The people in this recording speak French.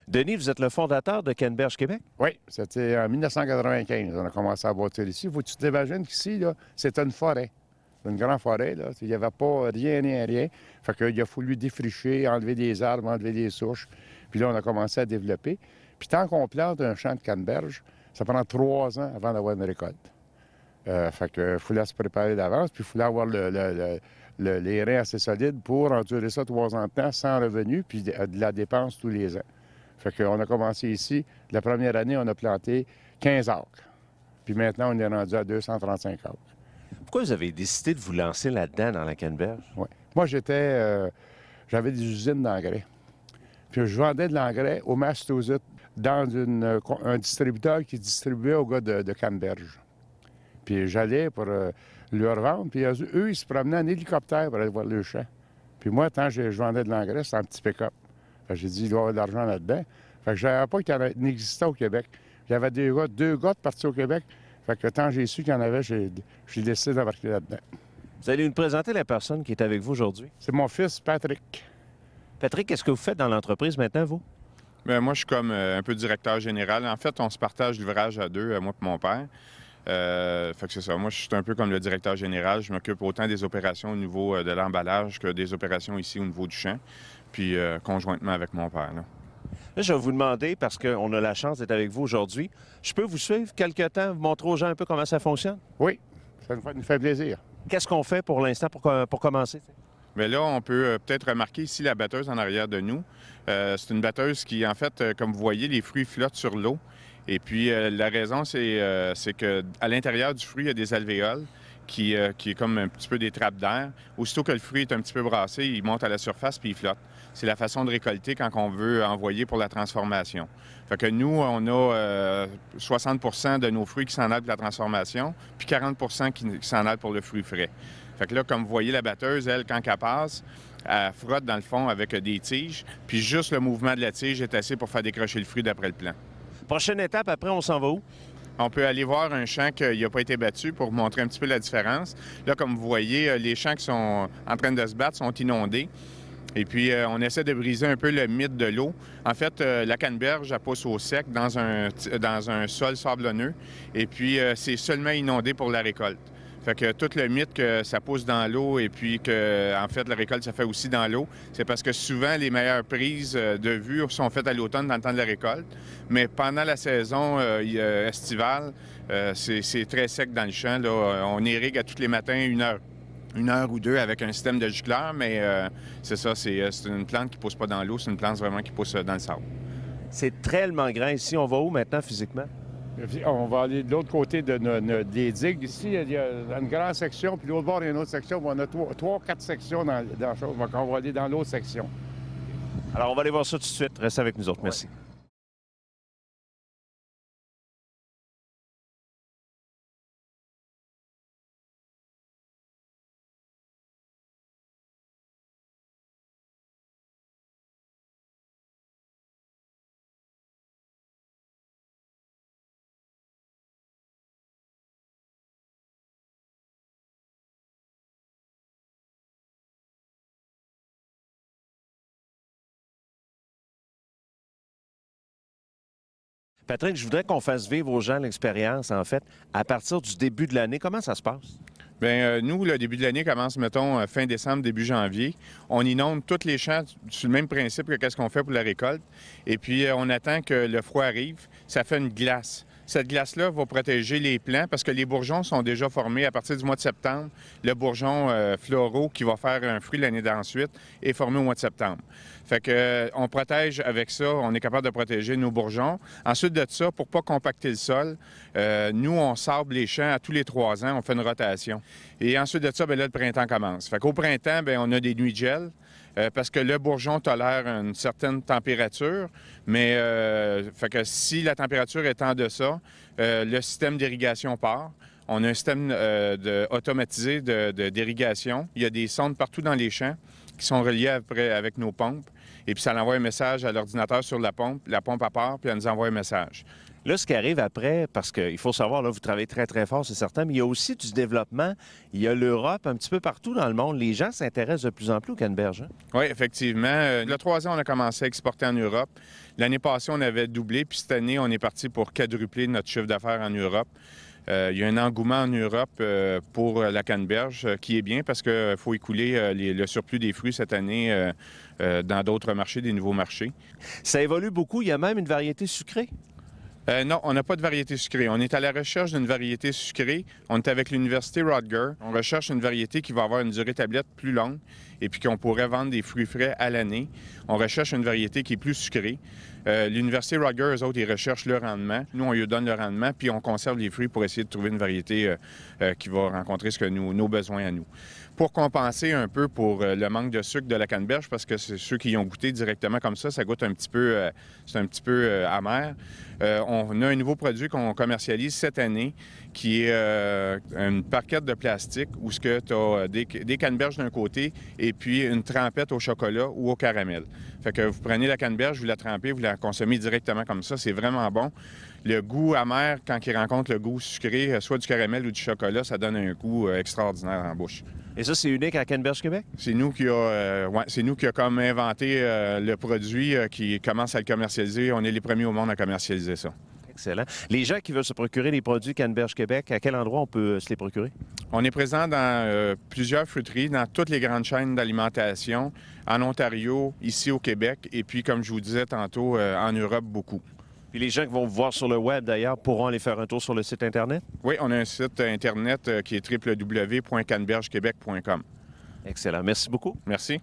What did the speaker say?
Denis, vous êtes le fondateur de Canneberge Québec? Oui, c'était en 1995. On a commencé à bâtir ici. Faut que tu t'imagines qu'ici, là, c'était une forêt. Une grande forêt, là. Il n'y avait pas rien, rien, rien. Fait qu'il a fallu défricher, enlever des arbres, enlever des souches. Puis là, on a commencé à développer. Puis tant qu'on plante un champ de canneberge, ça prend 3 ans avant d'avoir une récolte. Fait qu'il fallait se préparer d'avance, puis il fallait avoir les reins assez solides pour endurer ça 3 ans de temps sans revenu, puis de la dépense tous les ans. Fait qu'on a commencé ici. La première année, on a planté 15 acres. Puis maintenant, on est rendu à 235 acres. Pourquoi vous avez décidé de vous lancer là-dedans, dans la Canneberge? Ouais. Moi, j'avais des usines d'engrais. Puis je vendais de l'engrais au Massachusetts dans un distributeur qui distribuait aux gars de Canneberge. Puis j'allais pour leur vendre. Puis eux, ils se promenaient en hélicoptère pour aller voir le champ. Puis moi, quand je vendais de l'engrais, c'était un petit pick-up. Fait que j'ai dit, il doit y avoir de l'argent là-dedans. Fait que je savais pas qu'il y en existait au Québec. J'avais deux gars de partis au Québec. Fait que quand j'ai su qu'il y en avait, j'ai décidé d'embarquer là-dedans. Vous allez nous présenter la personne qui est avec vous aujourd'hui. C'est mon fils, Patrick. Patrick, qu'est-ce que vous faites dans l'entreprise maintenant, vous? Bien, moi, je suis comme un peu directeur général. En fait, on se partage l'ouvrage à deux, moi et mon père. Fait que c'est ça. Moi, je suis un peu comme le directeur général. Je m'occupe autant des opérations au niveau de l'emballage que des opérations ici au niveau du champ, puis conjointement avec mon père. Là, je vais vous demander, parce qu'on a la chance d'être avec vous aujourd'hui, je peux vous suivre quelque temps, vous montrer aux gens un peu comment ça fonctionne? Oui, ça nous fait plaisir. Qu'est-ce qu'on fait pour l'instant pour commencer? Bien là, on peut peut-être remarquer ici la batteuse en arrière de nous. C'est une batteuse qui, en fait, comme vous voyez, les fruits flottent sur l'eau. Et puis, la raison, c'est qu'à l'intérieur du fruit, il y a des alvéoles qui est comme un petit peu des trappes d'air. Aussitôt que le fruit est un petit peu brassé, il monte à la surface puis il flotte. C'est la façon de récolter quand on veut envoyer pour la transformation. Fait que nous, on a 60 de nos fruits qui s'en allent pour la transformation, puis 40 qui s'en allent pour le fruit frais. Fait que là, comme vous voyez, la batteuse, elle, quand elle passe, elle frotte dans le fond avec des tiges, puis juste le mouvement de la tige est assez pour faire décrocher le fruit d'après le plan. Prochaine étape, après, on s'en va où? On peut aller voir un champ qui n'a pas été battu pour montrer un petit peu la différence. Là, comme vous voyez, les champs qui sont en train de se battre sont inondés. Et puis, on essaie de briser un peu le mythe de l'eau. En fait, la canneberge, elle pousse au sec dans un sol sablonneux. Et puis, c'est seulement inondé pour la récolte. Fait que tout le mythe que ça pousse dans l'eau et puis que, en fait, la récolte, ça fait aussi dans l'eau, c'est parce que souvent, les meilleures prises de vue sont faites à l'automne dans le temps de la récolte. Mais pendant la saison estivale, c'est très sec dans le champ. Là. On irrigue à tous les matins une heure ou deux avec un système de gicleur, mais c'est ça, c'est une plante qui ne pousse pas dans l'eau, c'est une plante vraiment qui pousse dans le sable. C'est tellement grand ici. On va où maintenant physiquement? On va aller de l'autre côté des digues. Ici, il y a une grande section, puis l'autre bord, il y a une autre section. On a 3-4 sections dans la chose. Donc, on va aller dans l'autre section. Alors, on va aller voir ça tout de suite. Restez avec nous autres. Merci. Patrick, je voudrais qu'on fasse vivre aux gens l'expérience, en fait, à partir du début de l'année. Comment ça se passe? Bien, nous, le début de l'année commence, mettons, fin décembre, début janvier. On inonde tous les champs sur le même principe que qu'est-ce qu'on fait pour la récolte. Et puis, on attend que le froid arrive. Ça fait une glace. Cette glace-là va protéger les plants parce que les bourgeons sont déjà formés à partir du mois de septembre. Le bourgeon floraux qui va faire un fruit l'année d'ensuite est formé au mois de septembre. Fait que on protège avec ça, on est capable de protéger nos bourgeons. Ensuite de ça, pour pas compacter le sol, nous, on sable les champs à tous les 3 ans, on fait une rotation. Et ensuite de ça, bien là, le printemps commence. Fait qu'au printemps, bien, on a des nuits de gel. Parce que le bourgeon tolère une certaine température, mais fait que si la température est en deçà, le système d'irrigation part. On a un système automatisé d'irrigation. Il y a des sondes partout dans les champs qui sont reliées après avec nos pompes. Et puis ça envoie un message à l'ordinateur sur la pompe à part, puis elle nous envoie un message. Là, ce qui arrive après, parce qu'il faut savoir, là, vous travaillez très, très fort, c'est certain, mais il y a aussi du développement. Il y a l'Europe, un petit peu partout dans le monde. Les gens s'intéressent de plus en plus au canneberge. Hein? Oui, effectivement. Il y a 3 ans, on a commencé à exporter en Europe. L'année passée, on avait doublé, puis cette année, on est parti pour quadrupler notre chiffre d'affaires en Europe. Il y a un engouement en Europe pour la canneberge qui est bien parce qu'il faut écouler le surplus des fruits cette année dans d'autres marchés, des nouveaux marchés. Ça évolue beaucoup. Il y a même une variété sucrée. Non, on n'a pas de variété sucrée. On est à la recherche d'une variété sucrée. On est avec l'Université Rutgers. On recherche une variété qui va avoir une durée tablette plus longue et puis qu'on pourrait vendre des fruits frais à l'année. On recherche une variété qui est plus sucrée. L'Université Rutgers, eux autres, ils recherchent le rendement. Nous, on lui donne le rendement, puis on conserve les fruits pour essayer de trouver une variété qui va rencontrer nos besoins à nous. Pour compenser un peu pour le manque de sucre de la canneberge, parce que c'est ceux qui y ont goûté directement comme ça goûte un petit peu, c'est un petit peu amer. On a un nouveau produit qu'on commercialise cette année qui est une parquette de plastique où tu as des canneberges d'un côté et puis une trempette au chocolat ou au caramel. Fait que vous prenez la canneberge, vous la trempez, vous la consommez directement comme ça. C'est vraiment bon. Le goût amer, quand il rencontre le goût sucré, soit du caramel ou du chocolat, ça donne un goût extraordinaire en bouche. Et ça, c'est unique à Canneberge Québec? C'est nous qui a comme inventé le produit qui commence à le commercialiser. On est les premiers au monde à commercialiser ça. Excellent. Les gens qui veulent se procurer les produits Canneberge Québec, à quel endroit on peut se les procurer? On est présent dans plusieurs fruiteries, dans toutes les grandes chaînes d'alimentation, en Ontario, ici au Québec, et puis, comme je vous disais tantôt, en Europe, beaucoup. Puis les gens qui vont vous voir sur le web, d'ailleurs, pourront aller faire un tour sur le site Internet? Oui, on a un site Internet qui est www.cannebergequebec.com. Excellent. Merci beaucoup. Merci.